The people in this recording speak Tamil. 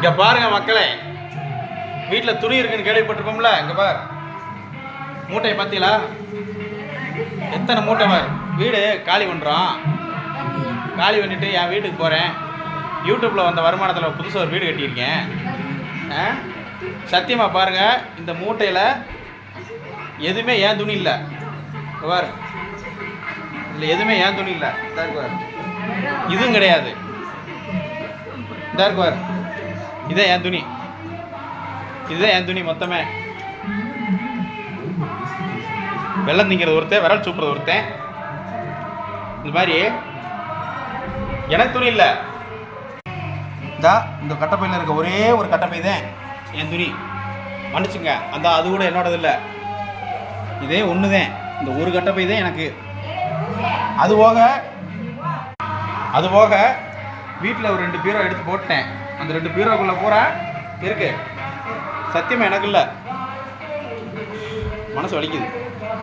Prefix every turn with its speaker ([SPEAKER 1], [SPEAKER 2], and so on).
[SPEAKER 1] இங்க பாருங்க மக்களே, வீட்டில் துணி இருக்குன்னு கேள்விப்பட்டிருப்போம்ல. இங்க பார், மூட்டையை பார்த்தீங்களா? எத்தனை மூட்டை பார். வீடு காலி பண்ணுறோம். காலி பண்ணிட்டு என் வீட்டுக்கு போகிறேன். யூடியூப்பில் வந்த வருமானத்தில் புதுசாக ஒரு வீடு கட்டியிருக்கேன். சத்தியமாக பாருங்கள், இந்த மூட்டையில் எதுவுமே ஏன் துணி இல்லை. பார், இதில் எதுவுமே ஏன் துணி இல்லை. பார், இதுவும் கிடையாது. பார், இதான் என் துணி. இதுதான் என் துணி மொத்தமே. வெள்ளம் திங்கிறது ஒருத்தன், விரல் சூப்புறது ஒருத்தன். இந்த மாதிரி எனக்கு துணி இல்லை. இந்த கட்டப்பையில் இருக்க ஒரே ஒரு கட்டப்பை தான் என் துணி. மன்னிச்சுங்க, அது கூட என்னோடது இல்லை. இதே ஒன்று தான், இந்த ஒரு கட்டப்பை தான் எனக்கு. அது போக வீட்டில் ஒரு 2 பீரோ எடுத்து போட்டேன். அந்த 2 பீரோக்குள்ளே பூரா இருக்கு. சத்தியமாக எனக்கு இல்லை. மனசு வலிக்குது.